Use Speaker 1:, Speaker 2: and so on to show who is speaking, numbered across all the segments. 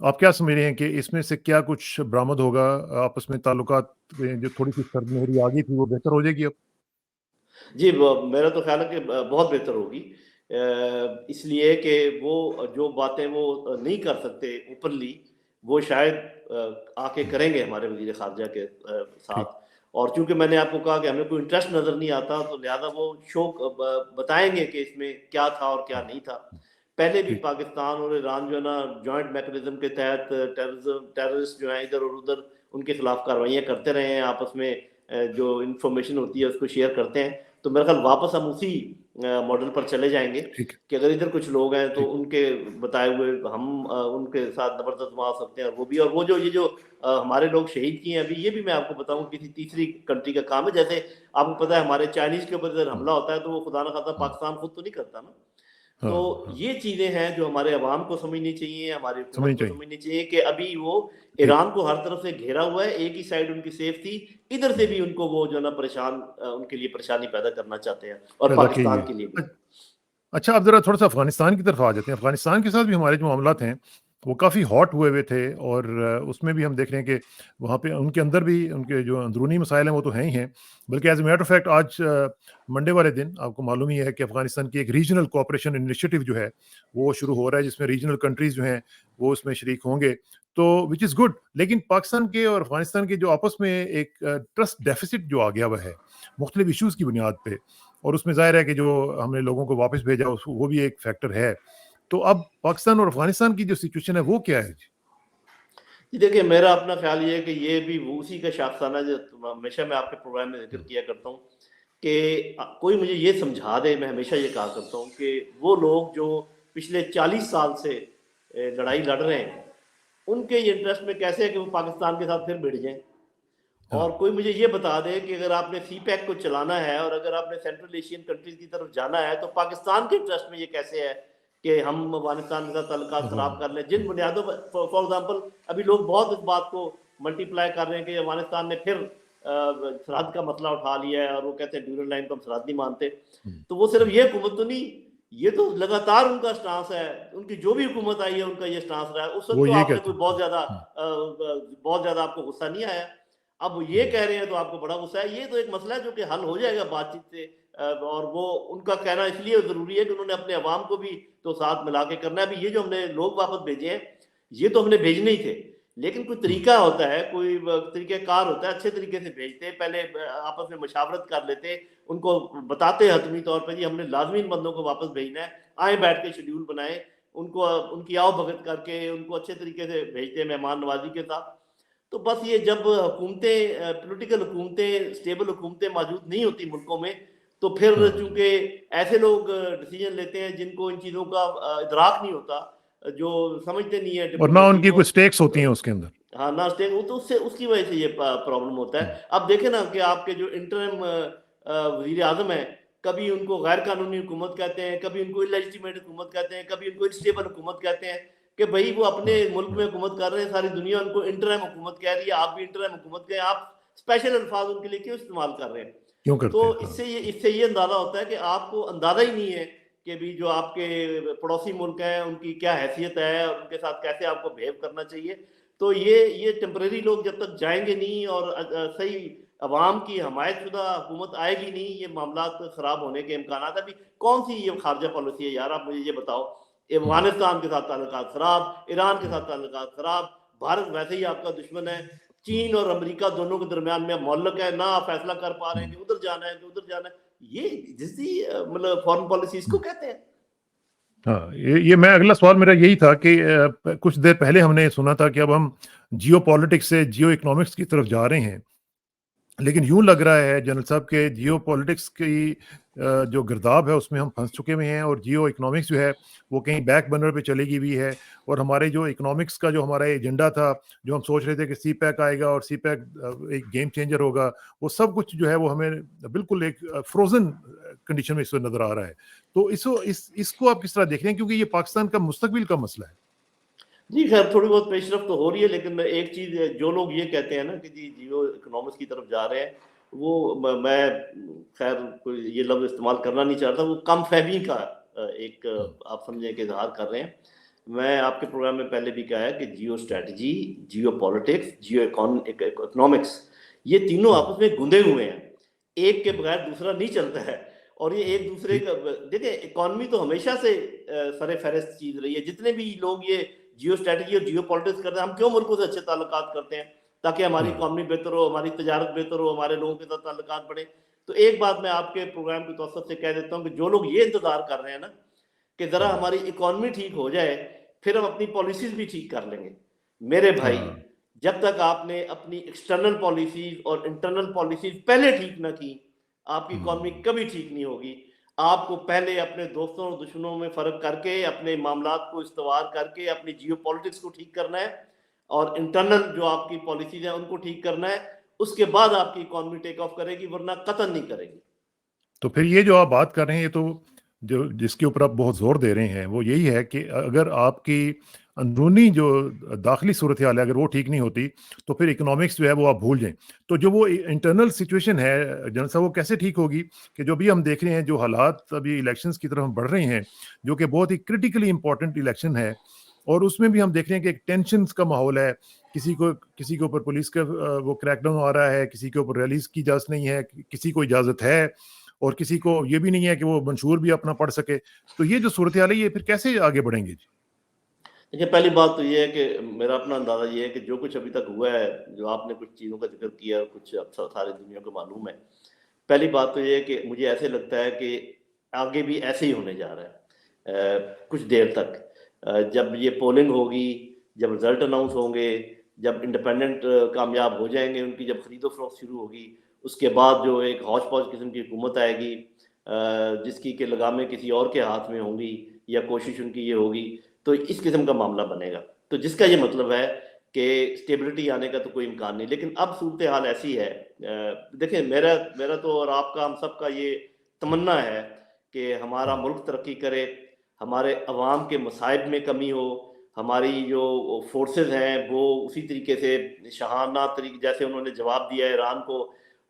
Speaker 1: آپ کیا سمجھ رہے ہیں کہ اس میں سے کیا کچھ برآمد ہوگا؟ آپس میں تعلقات میں جو تھوڑی سی سرد مہری آ گئی تھی وہ بہتر ہو جائے گی اب؟
Speaker 2: جی میرا تو خیال ہے کہ بہت بہتر ہوگی، اس لیے کہ وہ جو باتیں وہ نہیں کر سکتے اوپنلی، وہ شاید آ کے کریں گے ہمارے وزیر خارجہ کے
Speaker 1: ٹھیک.
Speaker 2: ساتھ. اور چونکہ میں نے آپ کو کہا کہ ہمیں کوئی انٹرسٹ نظر نہیں آتا، تو لہٰذا وہ شو بتائیں گے کہ اس میں کیا تھا اور کیا نہیں تھا. پہلے بھی
Speaker 1: ٹھیک.
Speaker 2: پاکستان اور ایران جو ہے نا جوائنٹ میکنزم کے تحت ٹیررسٹ جو ہیں ادھر اور ادھر ان کے خلاف کارروائیاں کرتے رہے ہیں، آپس میں جو انفارمیشن ہوتی ہے اس کو شیئر کرتے ہیں. تو میرا خیال واپس ہم اسی ماڈل پر چلے جائیں گے
Speaker 1: ٹھیک.
Speaker 2: کہ اگر ادھر کچھ لوگ ہیں تو
Speaker 1: ٹھیک.
Speaker 2: ان کے بتائے ہوئے ہم ان کے ساتھ زبردست مار سکتے ہیں. اور وہ بھی، اور وہ جو یہ جو ہمارے لوگ شہید کیے ہیں ابھی، یہ بھی میں آپ کو بتاؤں کسی تیسری کنٹری کا کام ہے. جیسے آپ کو پتا ہے ہمارے چائنیز کے اوپر اگر حملہ ہوتا ہے تو وہ خدا نہ خواستہ پاکستان خود تو نہیں کرتا نا. تو
Speaker 1: ہاں. ہاں.
Speaker 2: یہ چیزیں ہیں جو ہمارے عوام کو سمجھنی چاہیے، ہماری
Speaker 1: سمجھنی
Speaker 2: حکومت کو
Speaker 1: چاہیے.
Speaker 2: سمجھنی چاہیے کہ ابھی وہ
Speaker 1: ٹھیک.
Speaker 2: ایران کو ہر طرف سے گھیرا ہوا ہے. ایک ہی سائڈ ان کی سیف تھی، ادھر سے بھی ان کو وہ جو ہے نا پریشان، ان کے لیے پریشانی پیدا کرنا چاہتے ہیں، اور
Speaker 1: پیدا کی
Speaker 2: پاکستان
Speaker 1: ہے.
Speaker 2: کے لیے بھی.
Speaker 1: اچھا، اب ذرا تھوڑا سا افغانستان کی طرف آ جاتے ہیں. افغانستان کے ساتھ بھی ہمارے جو معاملات ہیں وہ کافی ہاٹ ہوئے تھے، اور اس میں بھی ہم دیکھ رہے ہیں کہ وہاں پہ ان کے اندر بھی ان کے جو اندرونی مسائل ہیں وہ تو ہیں ہی ہیں. بلکہ as a matter of fact آج منڈے والے دن آپ کو معلوم ہی ہے کہ افغانستان کی ایک ریجنل کوآپریشن انیشیٹو جو ہے وہ شروع ہو رہا ہے، جس میں ریجنل کنٹریز جو ہیں وہ اس میں شریک ہوں گے، تو وچ از گڈ. لیکن پاکستان کے اور افغانستان کے جو آپس میں ایک ٹرسٹ ڈیفیسٹ جو آ گیا ہوا ہے مختلف ایشوز کی بنیاد پہ، اور اس میں ظاہر ہے کہ جو ہم نے لوگوں کو واپس بھیجا وہ بھی ایک فیکٹر ہے. تو اب پاکستان اور افغانستان کی جو سچویشن ہے وہ کیا ہے؟
Speaker 2: جی دیکھیے، میرا اپنا خیال یہ ہے کہ یہ بھی اسی کا شاخسانہ جو ہمیشہ میں آپ کے پروگرام میں ذکر کیا کرتا ہوں کہ کوئی مجھے یہ سمجھا دے. میں ہمیشہ یہ کہا کرتا ہوں کہ وہ لوگ جو پچھلے 40 سال سے لڑائی لڑ رہے ہیں، ان کے یہ انٹرسٹ میں کیسے ہے کہ وہ پاکستان کے ساتھ پھر بھڑ جائیں.
Speaker 1: ہاں.
Speaker 2: اور کوئی مجھے یہ بتا دے کہ اگر آپ نے سی پیک کو چلانا ہے اور اگر آپ نے سینٹرل ایشین کنٹریز کی طرف جانا ہے، تو پاکستان کے انٹرسٹ میں یہ کیسے ہے کہ ہم افغانستان کے ساتھ تعلقات خراب کر لیں جن بنیادوں پر. فار ایگزامپل ابھی لوگ بہت اس بات کو ملٹی پلائی کر رہے ہیں کہ افغانستان نے پھر سرحد کا مسئلہ اٹھا لیا ہے، اور وہ کہتے ہیں ڈیورل لائن کو ہم سرحد نہیں مانتے. تو وہ صرف یہ حکومت تو نہیں، یہ تو لگاتار ان کا سٹانس ہے. ان کی جو بھی حکومت آئی ہے ان کا یہ سٹانس رہا ہے. اس وقت
Speaker 1: وہ
Speaker 2: تو
Speaker 1: یہ
Speaker 2: آپ نے
Speaker 1: کہتے
Speaker 2: کوئی
Speaker 1: ہیں.
Speaker 2: بہت زیادہ آپ کو غصہ نہیں آیا. اب وہ یہ کہہ رہے ہیں تو آپ کو بڑا غصہ ہے. یہ تو ایک مسئلہ ہے جو کہ حل ہو جائے گا بات چیت سے. اور وہ ان کا کہنا اس لیے ضروری ہے کہ انہوں نے اپنے عوام کو بھی تو ساتھ ملا کے کرنا ہے. ابھی یہ جو ہم نے لوگ واپس بھیجے ہیں، یہ تو ہم نے بھیجنے ہی تھے، لیکن کوئی طریقہ ہوتا ہے، کوئی طریقہ کار ہوتا ہے. اچھے طریقے سے بھیجتے، پہلے آپس میں مشاورت کر لیتے، ان کو بتاتے حتمی طور پہ جی ہم نے لازمی ان بندوں کو واپس بھیجنا ہے، آئیں بیٹھ کے شیڈیول بنائیں، ان کو ان کی آؤ بھگت کر کے ان کو اچھے طریقے سے بھیجتے مہمان نوازی کے ساتھ. تو بس یہ جب حکومتیں، پولیٹیکل حکومتیں، اسٹیبل حکومتیں موجود نہیں ہوتی ملکوں میں، تو پھر چونکہ ایسے لوگ ڈیسیجن لیتے ہیں جن کو ان چیزوں کا ادراک نہیں ہوتا، جو سمجھتے نہیں ہے
Speaker 1: اور نہ ان
Speaker 2: ڈپلومیسی
Speaker 1: کی
Speaker 2: کو.
Speaker 1: کوئی سٹیکس ہوتی ہیں اس کے اندر.
Speaker 2: ہاں نہ اسٹیک وہ تو اس کی وجہ سے یہ پرابلم ہوتا ہے. اب دیکھیں نا کہ آپ کے جو انٹرم وزیر اعظم ہیں، کبھی ان کو غیر قانونی حکومت کہتے ہیں، کبھی ان کو انلیجیٹمیٹ حکومت کہتے ہیں، کبھی ان کو انسٹیبل حکومت کہتے ہیں. کہ بھائی وہ اپنے ملک میں حکومت کر رہے ہیں، ساری دنیا ان کو انٹرم حکومت کہہ رہی ہے، آپ بھی انٹرم حکومت کہیں، آپ اسپیشل الفاظ ان کے لیے کیوں استعمال کر رہے ہیں؟
Speaker 1: کیوں
Speaker 2: تو
Speaker 1: کرتے ہیں؟
Speaker 2: اس سے یہ اندازہ ہوتا ہے کہ آپ کو اندازہ ہی نہیں ہے کہ بھی جو آپ کے پڑوسی ملک ہیں ان کی کیا حیثیت ہے اور ان کے ساتھ کیسے آپ کو بہیو کرنا چاہیے. تو یہ ٹیمپریری لوگ جب تک جائیں گے نہیں اور صحیح عوام کی حمایت شدہ حکومت آئے گی نہیں، یہ معاملات خراب ہونے کے امکانات ہیں. ابھی کون سی یہ خارجہ پالیسی ہے یار؟ آپ مجھے یہ بتاؤ. افغانستان کے ساتھ تعلقات خراب، ایران کے ساتھ تعلقات خراب، بھارت ویسے ہی آپ کا دشمن ہے، چین اور امریکہ دونوں کے درمیان میں معلق ہے، نہ آپ فیصلہ کر پا رہے ہیں کہ ادھر جانا ہے کہ ادھر جانا ہے. یہ جسی مطلب فارن پالیسی اس کو کہتے ہیں.
Speaker 1: ہاں، یہ میں اگلا سوال میرا یہی تھا کہ کچھ دیر پہلے ہم نے سنا تھا کہ اب ہم جیو پالیٹکس سے جیو اکنامکس کی طرف جا رہے ہیں، لیکن یوں لگ رہا ہے جنرل صاحب کہ جیو پالیٹکس کی جو گرداب ہے اس میں ہم پھنس چکے ہوئے ہیں، اور جیو اکنامکس جو ہے وہ کہیں بیک برنر پہ چلے گی بھی ہے. اور ہمارے جو اکنامکس کا جو ہمارا ایجنڈا تھا، جو ہم سوچ رہے تھے کہ سی پیک آئے گا اور سی پیک ایک گیم چینجر ہوگا، وہ سب کچھ جو ہے وہ ہمیں بالکل ایک فروزن کنڈیشن میں اس وقت نظر آ رہا ہے. تو اس کو آپ کس طرح دیکھ رہے ہیں، کیونکہ یہ پاکستان کا مستقبل کا مسئلہ ہے؟
Speaker 2: جی خیر تھوڑی بہت پیش رفت تو ہو رہی ہے، لیکن ایک چیز جو لوگ یہ کہتے ہیں نا کہ جی جیو اکنامکس کی طرف جا رہے ہیں، وہ میں خیر کوئی یہ لفظ استعمال کرنا نہیں چاہتا، وہ کم فہمی کا ایک آپ سمجھیں کہ اظہار کر رہے ہیں. میں آپ کے پروگرام میں پہلے بھی کہا ہے کہ geo strategy, geo politics, geo economics, یہ تینوں آپس میں گندے ہوئے ہیں، ایک کے بغیر دوسرا نہیں چلتا ہے، اور یہ ایک دوسرے کا دیکھیں اکانومی تو ہمیشہ سے سر فہرست چیز رہی ہے. جتنے بھی لوگ یہ جیو اسٹریٹجی اور جیو پالیٹکس کرتے ہیں، ہم کیوں ملکوں سے اچھے تعلقات کرتے ہیں؟ تاکہ ہماری اکانومی بہتر ہو، ہماری تجارت بہتر ہو، ہمارے لوگوں کے ساتھ تعلقات بڑھیں. تو ایک بات میں آپ کے پروگرام کی توسط سے کہہ دیتا ہوں کہ جو لوگ یہ انتظار کر رہے ہیں نا کہ ذرا ہماری اکانومی ٹھیک ہو جائے پھر ہم اپنی پالیسیز بھی ٹھیک کر لیں گے، میرے بھائی جب تک آپ نے اپنی ایکسٹرنل پالیسیز اور انٹرنل پالیسیز پہلے ٹھیک نہ کی، آپ کی اکانومی کبھی ٹھیک نہیں ہوگی. آپ کو پہلے اپنے دوستوں اور دشمنوں میں فرق کر کے، اپنے معاملات کو استوار کر کے اپنی جیو پالیٹکس کو ٹھیک کرنا ہے، اور انٹرنل جو آپ کی پالیسیز ہیں ان کو ٹھیک کرنا ہے. اس کے بعد آپ کی اکانومی ٹیک آف کرے گی، ورنہ قطعاً نہیں کرے گی.
Speaker 1: تو پھر یہ جو آپ بات کر رہے ہیں، یہ تو جو جس کے اوپر آپ بہت زور دے رہے ہیں وہ یہی ہے کہ اگر آپ کی اندرونی جو داخلی صورتحال ہے اگر وہ ٹھیک نہیں ہوتی تو پھر اکنامکس جو ہے وہ آپ بھول جائیں. تو جو وہ انٹرنل سچویشن ہے جنرل صاحب، وہ کیسے ٹھیک ہوگی کہ جو بھی ہم دیکھ رہے ہیں، جو حالات ابھی الیکشنز کی طرف بڑھ رہے ہیں، جو کہ بہت ہی کرٹیکلی امپورٹنٹ الیکشن ہے، اور اس میں بھی ہم دیکھ رہے ہیں کہ ایک ٹینشنز کا ماحول ہے. کسی کے اوپر پولیس کا وہ کریک ڈاؤن آ رہا ہے، کسی کے اوپر ریلیز کی اجازت نہیں ہے، کسی کو اجازت ہے، اور کسی کو یہ بھی نہیں ہے کہ وہ منشور بھی اپنا پڑھ سکے. تو یہ جو صورتحال ہے یہ پھر کیسے آگے بڑھیں گے؟
Speaker 2: دیکھیے پہلی بات تو یہ ہے کہ میرا اپنا اندازہ یہ ہے کہ جو کچھ ابھی تک ہوا ہے، جو آپ نے کچھ چیزوں کا ذکر کیا اور کچھ ساری دنیا کو معلوم ہے، پہلی بات تو یہ ہے کہ مجھے ایسے لگتا ہے کہ آگے بھی ایسے ہی ہونے جا رہا ہے کچھ دیر تک. جب یہ پولنگ ہوگی، جب رزلٹ اناؤنس ہوں گے، جب انڈیپینڈنٹ کامیاب ہو جائیں گے، ان کی جب خرید و فروخت شروع ہوگی، اس کے بعد جو ایک ہوچ پوچ قسم کی حکومت آئے گی جس کی کہ لگامیں کسی اور کے ہاتھ میں ہوں گی، یا کوشش ان کی یہ ہوگی، تو اس قسم کا معاملہ بنے گا. تو جس کا یہ مطلب ہے کہ اسٹیبلٹی آنے کا تو کوئی امکان نہیں. لیکن اب صورتحال ایسی ہے، دیکھیں میرا تو اور آپ کا، ہم سب کا یہ تمنا ہے کہ ہمارا ملک ترقی کرے، ہمارے عوام کے مصائب میں کمی ہو، ہماری جو فورسز ہیں وہ اسی طریقے سے شاہانہ طریقے جیسے انہوں نے جواب دیا ہے ایران کو،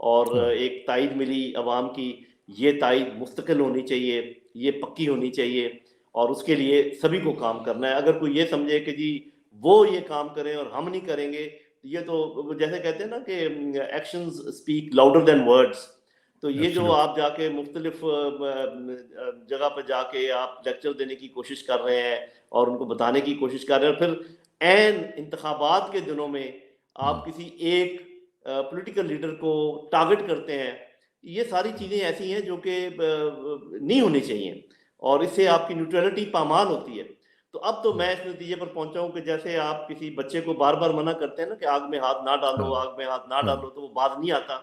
Speaker 2: اور ایک تائید ملی عوام کی، یہ تائید مستقل ہونی چاہیے، یہ پکی ہونی چاہیے، اور اس کے لیے سبھی کو کام کرنا ہے. اگر کوئی یہ سمجھے کہ جی وہ یہ کام کریں اور ہم نہیں کریں گے، یہ تو جیسے کہتے ہیں نا کہ actions speak louder than words. تو یہ جو آپ جا کے مختلف جگہ پہ جا کے آپ لیکچر دینے کی کوشش کر رہے ہیں اور ان کو بتانے کی کوشش کر رہے ہیں، اور پھر عین انتخابات کے دنوں میں آپ کسی ایک پولیٹیکل لیڈر کو ٹارگٹ کرتے ہیں، یہ ساری چیزیں ایسی ہیں جو کہ نہیں ہونی چاہیے، اور اس سے آپ کی نیوٹرلٹی پامال ہوتی ہے. تو اب تو میں اس نتیجے پر پہنچا ہوں کہ جیسے آپ کسی بچے کو بار بار منع کرتے ہیں نا کہ آگ میں ہاتھ نہ ڈالو، آگ میں ہاتھ نہ ڈالو، تو وہ باز نہیں آتا،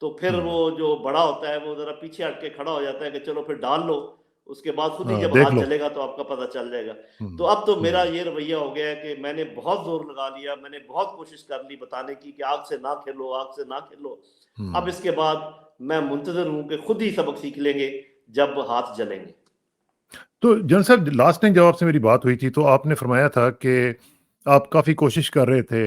Speaker 2: تو پھر وہ جو بڑا ہوتا ہے وہ ذرا پیچھے ہٹ کے کھڑا ہو جاتا ہے کہ چلو پھر ڈال لو، اس کے بعد خود ہی جب
Speaker 1: دیکھ
Speaker 2: ہاتھ
Speaker 1: لو.
Speaker 2: جلے گا تو آپ کا پتہ چل جائے گا. تو اب تو میرا یہ رویہ ہو گیا ہے کہ میں نے بہت زور لگا لیا، میں نے بہت کوشش کر لی بتانے کی کہ آگ سے نہ کھیلو، آگ سے نہ کھیلو. اب اس کے بعد میں منتظر ہوں کہ خود ہی سبق سیکھ لیں گے جب ہاتھ جلیں گے.
Speaker 1: تو جنرل صاحب، لاسٹ ٹائم جب آپ سے میری بات ہوئی تھی تو آپ نے فرمایا تھا کہ آپ کافی کوشش کر رہے تھے،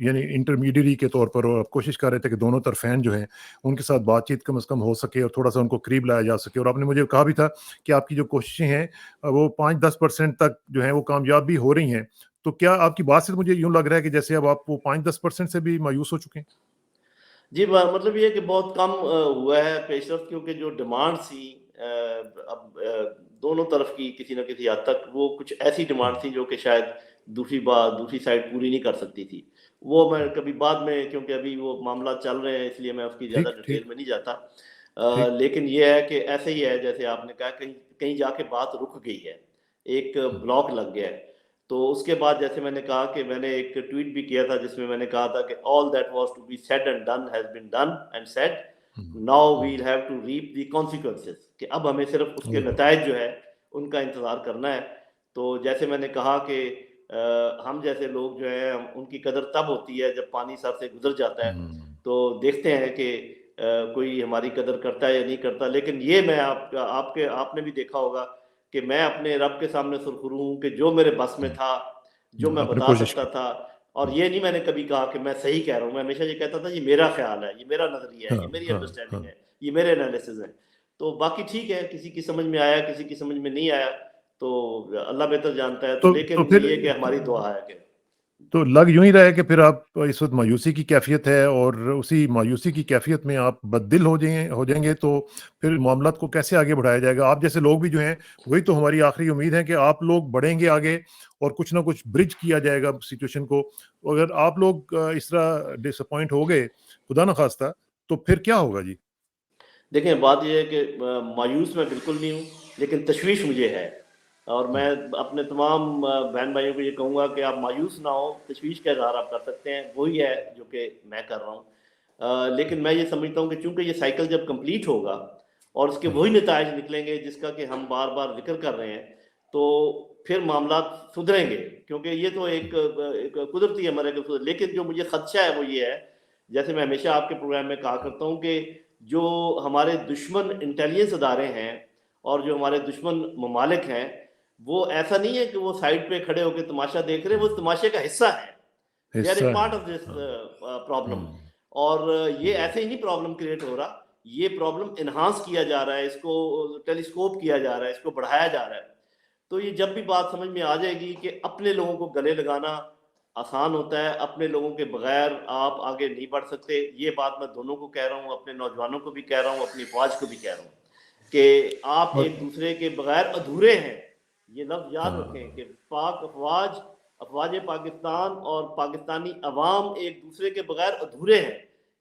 Speaker 1: یعنی انٹرمیڈیری کے طور پر، اور آپ کوشش کر رہے تھے کہ دونوں طرفین جو ہیں ان کے ساتھ بات چیت کم از کم ہو سکے اور تھوڑا سا ان کو قریب لایا جا سکے. اور آپ نے مجھے کہا بھی تھا کہ آپ کی جو کوششیں ہیں وہ 5-10% تک جو ہیں وہ کامیاب بھی ہو رہی ہیں. تو کیا آپ کی بات سے مجھے یوں لگ رہا ہے کہ جیسے اب آپ وہ 5-10% سے بھی مایوس ہو چکے ہیں؟
Speaker 2: جی مطلب یہ ہے کہ بہت کم ہوا ہے پیش رفت، کیونکہ جو ڈیمانڈ تھی اب دونوں طرف کی کسی نہ کسی حد تک وہ کچھ ایسی ڈیمانڈ تھی جو کہ شاید دوسری سائڈ پوری نہیں کر سکتی تھی. وہ میں کبھی بعد میں، کیونکہ ابھی وہ معاملات چل رہے ہیں اس لیے میں اس کی زیادہ ڈیٹیل میں نہیں جاتا. لیکن یہ ہے کہ ایسے ہی ہے جیسے آپ نے کہا، کہیں جا کے بات رک گئی ہے، ایک بلاک لگ گیا ہے. تو اس کے بعد جیسے میں نے کہا کہ میں نے ایک ٹویٹ بھی کیا تھا جس میں میں نے کہا تھا کہ all that was to be said and done has been done and said, now we'll have to reap the consequences. کہ اب ہمیں صرف اس کے نتائج جو ہے ان کا انتظار کرنا ہے. تو جیسے میں نے کہا کہ ہم جیسے لوگ جو ہیں ان کی قدر تب ہوتی ہے جب پانی سر سے گزر جاتا ہے. تو دیکھتے ہیں کہ کوئی ہماری قدر کرتا ہے یا نہیں کرتا. لیکن یہ میں آپ نے بھی دیکھا ہوگا کہ میں اپنے رب کے سامنے سرخرو ہوں کہ جو میرے بس میں تھا، جو میں بتا سکتا تھا. اور یہ نہیں میں نے کبھی کہا کہ میں صحیح کہہ رہا ہوں، میں ہمیشہ یہ کہتا تھا یہ میرا خیال ہے، یہ میرا نظریہ ہے، یہ میری انڈرسٹینڈنگ ہے، یہ میرے انالیسز ہیں. تو باقی ٹھیک ہے، کسی کی سمجھ میں آیا، کسی کی سمجھ میں نہیں آیا. تو اللہ بہتر جانتا ہے. تو
Speaker 1: تو
Speaker 2: لیکن
Speaker 1: پھر
Speaker 2: یہ کہ ہماری دعا ہے کہ
Speaker 1: تو لگ یوں ہی رہا ہے کہ پھر آپ اس وقت مایوسی کی کیفیت ہے، اور اسی مایوسی کی کیفیت میں آپ بددل ہو جائیں گے، تو پھر معاملات کو کیسے آگے بڑھایا جائے گا؟ آپ جیسے لوگ بھی جو ہیں وہی تو ہماری آخری امید ہے کہ آپ لوگ بڑھیں گے آگے، اور کچھ نہ کچھ برج کیا جائے گا سچویشن کو. اگر آپ لوگ اس طرح ڈس اپوائنٹ ہو گئے خدا نہ خواستہ، تو پھر کیا ہوگا جی؟
Speaker 2: دیکھیں بات یہ ہے کہ مایوس میں بالکل نہیں ہوں، لیکن تشویش مجھے ہے. اور میں اپنے تمام بہن بھائیوں کو یہ کہوں گا کہ آپ مایوس نہ ہو، تشویش کا اظہار آپ کر سکتے ہیں، وہی ہے جو کہ میں کر رہا ہوں. لیکن میں یہ سمجھتا ہوں کہ چونکہ یہ سائیکل جب کمپلیٹ ہوگا اور اس کے وہی نتائج نکلیں گے جس کا کہ ہم بار بار ذکر کر رہے ہیں، تو پھر معاملات سدھریں گے، کیونکہ یہ تو ایک قدرتی عمل ہے کہ. لیکن جو مجھے خدشہ ہے وہ یہ ہے، جیسے میں ہمیشہ آپ کے پروگرام میں کہا کرتا ہوں، کہ جو ہمارے دشمن انٹیلیجنس ادارے ہیں اور جو ہمارے دشمن ممالک ہیں، وہ ایسا نہیں ہے کہ وہ سائڈ پہ کھڑے ہو کے تماشا دیکھ رہے ہیں، وہ تماشے کا حصہ ہے. دے آر
Speaker 1: حصہ
Speaker 2: اے
Speaker 1: ہے.
Speaker 2: Part of this problem.
Speaker 1: ہم،
Speaker 2: اور یہ ایسے ہی نہیں پرابلم کریٹ ہو رہا، یہ پرابلم انہانس کیا جا رہا ہے، اس کو ٹیلیسکوپ کیا جا رہا ہے، اس کو بڑھایا جا رہا ہے. تو یہ جب بھی بات سمجھ میں آ جائے گی کہ اپنے لوگوں کو گلے لگانا آسان ہوتا ہے، اپنے لوگوں کے بغیر آپ آگے نہیں بڑھ سکتے. یہ بات میں دونوں کو کہہ رہا ہوں، اپنے نوجوانوں کو بھی کہہ رہا ہوں، اپنی افواج کو بھی کہہ رہا ہوں، کہ آپ
Speaker 1: اور
Speaker 2: ایک دوسرے کے بغیر ادھورے ہیں. یہ لفظ یاد
Speaker 1: ہاں،
Speaker 2: رکھیں کہ پاک افواج، افواج پاکستان اور پاکستانی عوام ایک دوسرے کے بغیر ادھورے ہیں.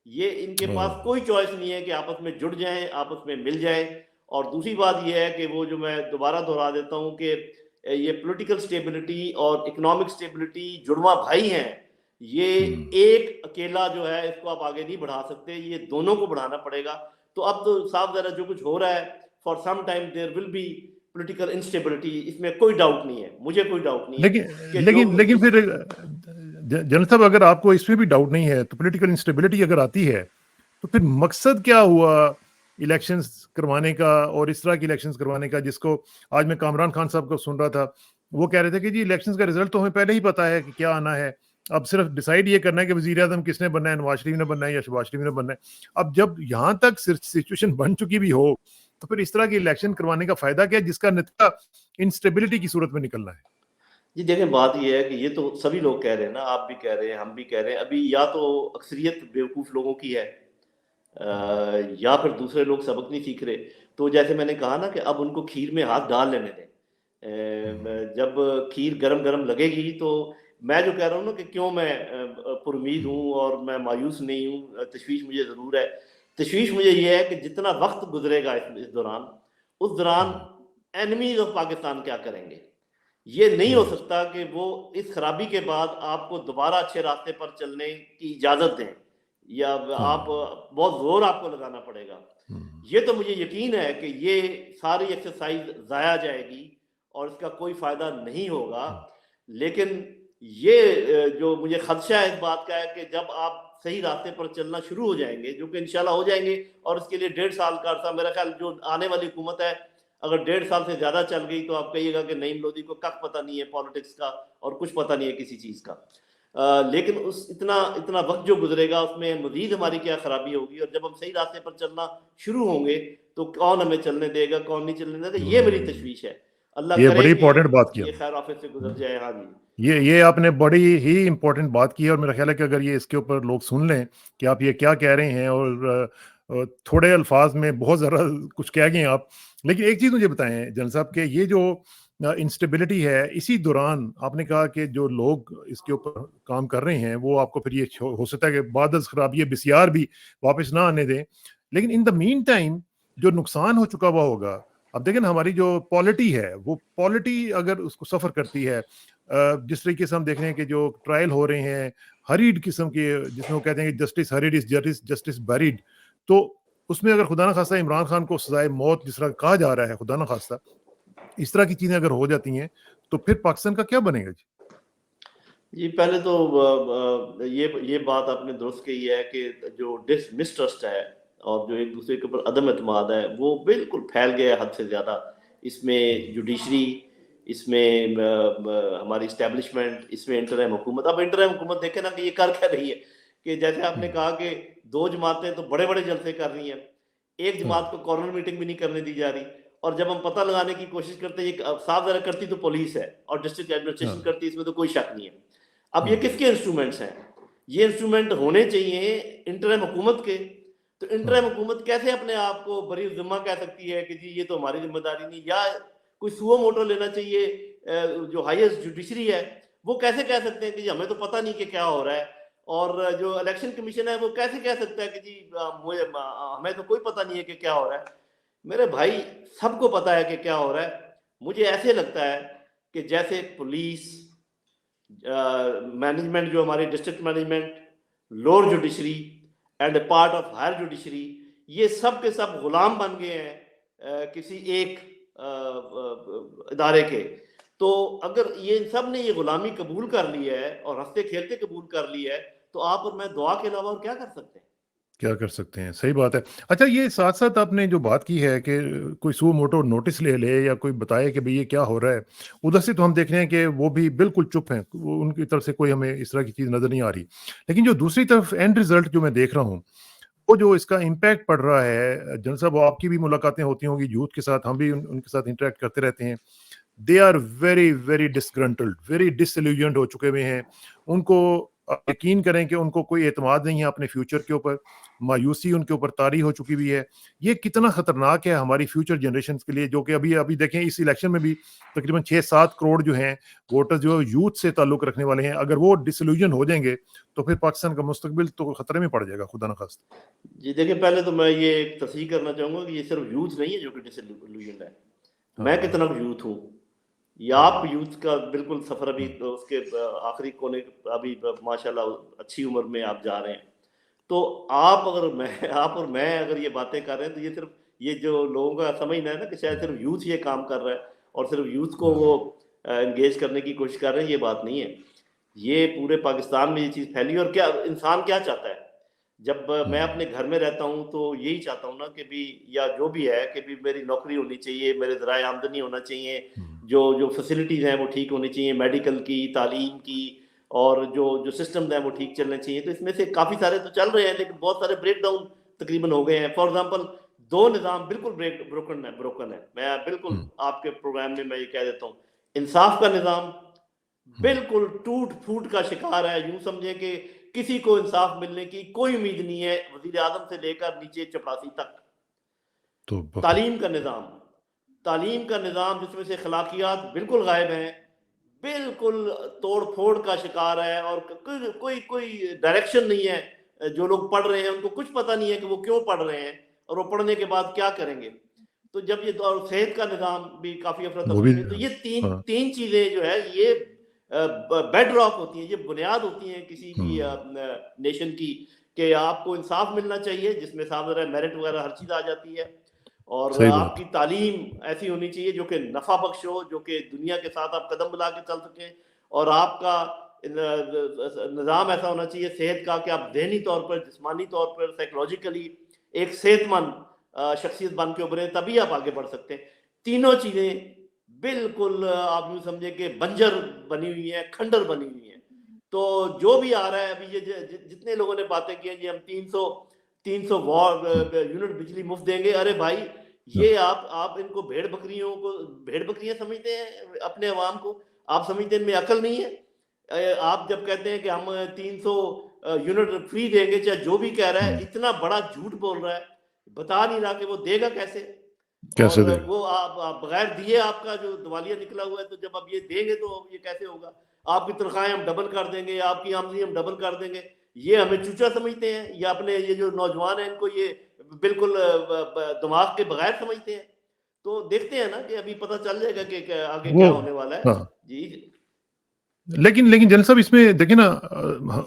Speaker 2: یہ ان کے پاس کوئی چوائس نہیں ہے کہ آپس میں جڑ جائیں، آپس میں مل جائیں. اور دوسری بات یہ ہے کہ وہ جو میں دوبارہ دہرا دیتا ہوں کہ یہ پولیٹیکل سٹیبلٹی اور اکنامک سٹیبلٹی جڑواں بھائی ہیں. یہ ایک اکیلا جو ہے اس کو آپ آگے نہیں بڑھا سکتے، یہ دونوں کو بڑھانا پڑے گا. تو اب تو صاف ذرا جو کچھ ہو رہا ہے، for some time there will be political instability, اس میں کوئی ڈاؤٹ نہیں ہے، مجھے کوئی ڈاؤٹ نہیں ہے
Speaker 1: لیکن
Speaker 2: کہ جو
Speaker 1: لیکن لیکن
Speaker 2: جس
Speaker 1: پھر جنرل صاحب، اگر آپ کو اس میں بھی ڈاؤٹ نہیں ہے تو پولیٹیکل انسٹیبلٹی اگر آتی ہے، تو پھر مقصد کیا ہوا الیکشنز کروانے کا، اور اس طرح کی الیکشنز کروانے کا، جس کو آج میں کامران خان صاحب کو سن رہا تھا، وہ کہہ رہے تھے کہ جی الیکشنز کا رزلٹ تو ہمیں پہلے ہی پتا ہے کہ کیا آنا ہے، اب صرف ڈیسائیڈ یہ کرنا ہے کہ وزیر اعظم کس نے بننا ہے، نواز شریف نے بننا ہے یا شہباز شریف نے بننا ہے. اب جب یہاں تک سچویشن بن چکی بھی ہو، تو پھر اس طرح کی الیکشن کروانے کا فائدہ کیا جس کا نتیجہ انسٹیبلٹی کی صورت میں نکلنا ہے؟
Speaker 2: جی دیکھیں بات یہ ہے کہ یہ تو سبھی لوگ کہہ رہے ہیں نا، آپ بھی کہہ رہے ہیں، ہم بھی کہہ رہے ہیں. ابھی یا تو اکثریت بیوقوف لوگوں کی ہے، یا پھر دوسرے لوگ سبق نہیں سیکھ رہے. تو جیسے میں نے کہا نا کہ اب ان کو کھیر میں ہاتھ ڈال لینے دیں. جب کھیر گرم گرم لگے گی تو میں جو کہہ رہا ہوں نا کہ کیوں میں پر امید ہوں اور میں مایوس نہیں ہوں. تشویش مجھے ضرور ہے. تشویش مجھے یہ ہے کہ جتنا وقت گزرے گا اس دوران، اس دوران اینیمیز آف پاکستان کیا کریں گے. یہ نہیں ہو سکتا کہ وہ اس خرابی کے بعد آپ کو دوبارہ اچھے راستے پر چلنے کی اجازت دیں، یا آپ بہت زور آپ کو لگانا پڑے گا. یہ تو مجھے یقین ہے کہ یہ ساری ایکسرسائز ضائع جائے گی اور اس کا کوئی فائدہ نہیں ہوگا. لیکن یہ جو مجھے خدشہ ہے اس بات کا ہے کہ جب آپ صحیح راستے پر چلنا شروع ہو جائیں گے، جو کہ انشاءاللہ ہو جائیں گے، اور اس کے لیے 1.5 سال کا عرصہ، میرا خیال جو آنے والی حکومت ہے اگر 1.5 سال سے زیادہ چل گئی تو آپ کہیے گا کہ نعیم لودھی کو کک پتہ نہیں ہے پالیٹکس کا اور کچھ پتہ نہیں ہے کسی چیز کا. لیکن اتنا وقت جو گزرے گا اس میں مزید ہماری کیا خرابی ہوگی. اور جب ہم صحیح راستے پر چلنا شروع ہوں گے تو کون ہمیں چلنے دے گا، کون نہیں چلنے دے گا. یہ میری تشویش ہے. اللہ
Speaker 1: یہ
Speaker 2: کرے
Speaker 1: بڑی
Speaker 2: کہ
Speaker 1: امپورٹنٹ بات کی
Speaker 2: یہ
Speaker 1: آپ
Speaker 2: خیر آفت سے گزر
Speaker 1: نے.
Speaker 2: جائے. ہاں جی،
Speaker 1: یہ آپ نے بڑی ہی امپورٹنٹ بات کی ہے، اور میرا خیال ہے کہ اگر یہ اس کے اوپر لوگ سن لیں کہ آپ یہ کیا کہہ رہے ہیں، اور تھوڑے الفاظ میں بہت ذرا کچھ کہہ گئے آپ. لیکن ایک چیز مجھے بتائیں جنرل صاحب کہ یہ جو انسٹیبلٹی ہے، اسی دوران آپ نے کہا کہ جو لوگ اس کے اوپر کام کر رہے ہیں وہ آپ کو پھر یہ ہو سکتا ہے کہ بعد از خرابی بسیار بھی واپس نہ آنے دیں. لیکن ان دا مین ٹائم جو نقصان ہو چکا ہوا ہوگا، اب دیکھیں نا ہماری جو پالیٹی ہے، وہ پالیٹی اگر اس کو سفر کرتی ہے، جس طریقے سے ہم دیکھ رہے ہیں کہ جو ٹرائل ہو رہے ہیں ہریڈ قسم کے، جس میں وہ کہتے ہیں کہ جسٹس ہریڈ از جسٹس بیریڈ، تو اس میں اگر خدا نہ خواستہ عمران خان کو سزائے موت جس طرح کہا جا رہا ہے، خدا نہ خواستہ اس طرح کی چیزیں اگر ہو جاتی ہیں تو پھر پاکستان کا کیا بنے گا جی؟
Speaker 2: جی پہلے تو یہ بات آپ نے درست کہی ہے کہ جو مسٹرسٹ ہے اور جو ایک دوسرے کے اوپر عدم اعتماد ہے وہ بالکل پھیل گیا ہے حد سے زیادہ. اس میں جوڈیشری، اس میں ہماری اسٹیبلشمنٹ، اس میں انٹرم حکومت. اب انٹرم حکومت دیکھیں نا کہ یہ کر کیا رہی ہے، کہ جیسے آپ نے کہا کہ 2 جماعتیں تو بڑے بڑے جلسے کر رہی ہیں، ایک جماعت کو کارنر میٹنگ بھی نہیں کرنے دی جا رہی. اور جب ہم پتہ لگانے کی کوشش کرتے ہیں، یہ صاف ذرا کرتی تو پولیس ہے اور ڈسٹرکٹ ایڈمنسٹریشن
Speaker 1: ہاں
Speaker 2: کرتی ہے، اس میں تو کوئی شک نہیں ہے. اب یہ کس کے انسٹرومنٹس ہیں؟ یہ انسٹرومنٹ ہونے چاہیے انٹرم حکومت کے. تو انٹرم
Speaker 1: ہاں
Speaker 2: حکومت کیسے اپنے آپ کو بری ذمہ کہہ سکتی ہے کہ جی یہ تو ہماری ذمہ داری نہیں، یا کوئی سو موٹو لینا چاہیے جو ہائیسٹ جوڈیشری ہے، وہ کیسے کہہ سکتے ہیں کہ جی ہمیں تو پتہ نہیں کہ کیا ہو رہا ہے. اور جو الیکشن کمیشن ہے وہ کیسے کہہ سکتا ہے کہ جی ہمیں تو کوئی پتہ نہیں ہے کہ کیا ہو رہا ہے. میرے بھائی سب کو پتہ ہے کہ کیا ہو رہا ہے. مجھے ایسے لگتا ہے کہ جیسے پولیس، مینجمنٹ جو ہماری district management, lower judiciary and a part of higher judiciary, یہ سب کے سب غلام بن گئے ہیں کسی ایک ادارے کے. تو اگر یہ ان سب نے یہ غلامی قبول کر لی ہے اور ہنستے کھیلتے قبول کر لی ہے، تو آپ اور میں دعا کے علاوہ اور کیا کر سکتے ہیں؟
Speaker 1: کیا کر سکتے ہیں، صحیح بات ہے. اچھا یہ ساتھ ساتھ آپ نے جو بات کی ہے کہ کوئی سو موٹو نوٹس لے لے یا کوئی بتائے کہ بھئی یہ کیا ہو رہا ہے، ادھر سے تو ہم دیکھ رہے ہیں کہ وہ بھی بالکل چپ ہیں، ان کی طرف سے کوئی ہمیں اس طرح کی چیز نظر نہیں آ رہی. لیکن جو دوسری طرف اینڈ رزلٹ جو میں دیکھ رہا ہوں، وہ جو اس کا امپیکٹ پڑ رہا ہے، جن صاحب آپ کی بھی ملاقاتیں ہوتی ہوں گی یوتھ کے ساتھ، ہم بھی ان کے ساتھ انٹریکٹ کرتے رہتے ہیں. They are very very disgruntled, very disillusioned ہو چکے ہوئے ہیں. ان کو آپ یقین کریں کہ ان کو کوئی اعتماد نہیں ہے اپنے فیوچر کے اوپر، مایوسی ان کے اوپر طاری ہو چکی ہوئی ہے. یہ کتنا خطرناک ہے ہماری فیوچر جنریشنز کے لیے، جو کہ ابھی دیکھیں اس الیکشن میں بھی تقریباً 6-7 کروڑ جو ہیں ووٹر جو یوتھ سے تعلق رکھنے والے ہیں، اگر وہ ڈس ایلیوژن ہو جائیں گے تو پھر پاکستان کا مستقبل تو خطرے میں پڑ جائے گا، خدا نخواستہ.
Speaker 2: جی دیکھیں، پہلے تو میں یہ ایک تصحیح کرنا چاہوں گا کہ یہ صرف یوتھ نہیں ہے جو کہ ڈس ایلیوژنڈ ہے. میں
Speaker 1: ہاں
Speaker 2: کتنا یوتھ ہوں، یا آپ
Speaker 1: ہاں
Speaker 2: یوتھ کا بالکل سفر ابھی اس کے آخری کونے، ابھی ماشاءاللہ اچھی عمر میں آپ جا رہے ہیں. تو آپ اور میں اگر یہ باتیں کر رہے ہیں تو یہ صرف یہ جو لوگوں کا سمجھنا ہے نا کہ شاید صرف یوتھ یہ کام کر رہا ہے اور صرف یوتھ کو وہ انگیج کرنے کی کوشش کر رہے ہیں، یہ بات نہیں ہے. یہ پورے پاکستان میں یہ چیز پھیلی. اور کیا انسان کیا چاہتا ہے؟ جب میں اپنے گھر میں رہتا ہوں تو یہی چاہتا ہوں نا کہ بھی یا جو بھی ہے کہ بھی میری نوکری ہونی چاہیے، میرے ذرائع آمدنی ہونا چاہیے، جو فیسلٹیز ہیں وہ ٹھیک ہونی چاہیے، میڈیکل کی، تعلیم کی، اور جو سسٹمز ہیں وہ ٹھیک چلنے چاہیے. تو اس میں سے کافی سارے تو چل رہے ہیں لیکن بہت سارے بریک ڈاؤن تقریباً ہو گئے ہیں. فار ایگزامپل 2 نظام بالکل بروکن ہے. میں بالکل آپ کے پروگرام میں یہ کہہ دیتا ہوں، انصاف کا نظام بالکل ٹوٹ پھوٹ کا شکار ہے. یوں سمجھیں کہ کسی کو انصاف ملنے کی کوئی امید نہیں ہے، وزیر اعظم سے لے کر نیچے چپراسی تک. تعلیم کا نظام جس میں سے اخلاقیات بالکل غائب ہیں، بالکل توڑ پھوڑ کا شکار ہے، اور کوئی ڈائریکشن نہیں ہے. جو لوگ پڑھ رہے ہیں ان کو کچھ پتہ نہیں ہے کہ وہ کیوں پڑھ رہے ہیں اور وہ پڑھنے کے بعد کیا کریں گے. تو جب یہ اور صحت کا نظام بھی کافی
Speaker 1: وہ بھی
Speaker 2: افراتفری میں. تو یہ
Speaker 1: ہاں
Speaker 2: تین چیزیں جو ہے یہ بیڈ راک ہوتی ہیں، یہ بنیاد ہوتی ہیں کسی بھی نیشن کی، کہ آپ کو انصاف ملنا چاہیے جس میں صاف ظاہر ہے میرٹ وغیرہ ہر چیز آ جاتی ہے، اور
Speaker 1: صحیح
Speaker 2: آپ
Speaker 1: بات.
Speaker 2: کی تعلیم ایسی ہونی چاہیے جو کہ نفع بخش ہو، جو کہ دنیا کے ساتھ آپ قدم ملا کے چل سکیں، اور آپ کا نظام ایسا ہونا چاہیے صحت کا کہ آپ ذہنی طور پر، جسمانی طور پر، سائیکولوجیکلی ایک صحت مند شخصیت بن کے ابھریں، تبھی آپ آگے بڑھ سکتے ہیں. تینوں چیزیں بالکل آپ یوں سمجھیں کہ بنجر بنی ہوئی ہیں، کھنڈر بنی ہوئی ہیں. تو جو بھی آ رہا ہے ابھی، یہ جتنے لوگوں نے باتیں کی ہیں جی ہم 300 یونٹ بجلی مفت دیں گے، ارے بھائی یہ آپ ان کو بھیڑ بکریاں سمجھتے ہیں اپنے عوام کو؟ آپ سمجھتے ہیں ان میں عقل نہیں ہے؟ آپ جب کہتے ہیں کہ ہم 300 یونٹ فری دیں گے، چاہے جو بھی کہہ رہا ہے، اتنا بڑا جھوٹ بول رہا ہے، بتا نہیں رہا کہ وہ دے گا کیسے. اور
Speaker 1: کیسے دے گا؟
Speaker 2: وہ آپ بغیر دیے آپ کا جو دیوالیہ نکلا ہوا ہے، تو جب آپ یہ دیں گے تو یہ کیسے ہوگا؟ آپ کی تنخواہیں ہم ڈبل کر دیں گے، آپ کی آمدنی ہم ڈبل کر دیں گے. یہ ہمیں چوچا سمجھتے ہیں، یا اپنے یہ جو نوجوان ہیں ان کو یہ بالکل دماغ کے بغیر سمجھتے ہیں. تو دیکھتے ہیں نا کہ ابھی پتہ چل جائے گا کہ آگے
Speaker 1: وہ
Speaker 2: کیا ہونے والا ہے.
Speaker 1: ہاں
Speaker 2: جی
Speaker 1: لیکن جن صاحب اس میں دیکھیں نا،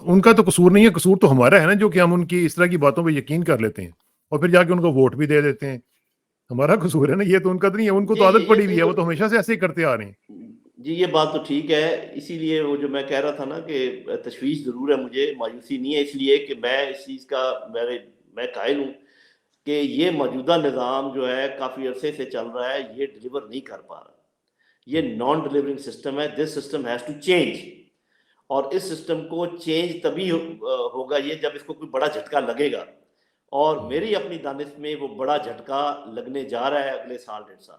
Speaker 1: ان کا تو قصور نہیں ہے، قصور تو ہمارا ہے نا، جو کہ ہم ان کی اس طرح کی باتوں پہ یقین کر لیتے ہیں اور پھر جا کے ان کو ووٹ بھی دے دیتے ہیں. ہمارا قصور ہے نا، یہ تو ان کا تو نہیں ہے، ان کو تو عادت پڑی ہوئی ہے، وہ تو ہمیشہ سے ایسے ہی کرتے آ رہے ہیں.
Speaker 2: جی یہ بات تو ٹھیک ہے. اسی لیے وہ جو میں کہہ رہا تھا نا کہ تشویش ضرور ہے مجھے، مایوسی نہیں ہے، اس لیے کہ میں اس چیز کا میں قائل ہوں کہ یہ موجودہ نظام جو ہے کافی عرصے سے چل رہا ہے، یہ ڈیلیور نہیں کر پا رہا. یہ نان ڈیلیورنگ سسٹم ہے. This system has to change. اور اس سسٹم کو چینج تبھی ہوگا یہ جب اس کو کوئی بڑا جھٹکا لگے گا. اور میری اپنی دانش میں وہ بڑا جھٹکا لگنے جا رہا ہے اگلے سال 1.5 سال.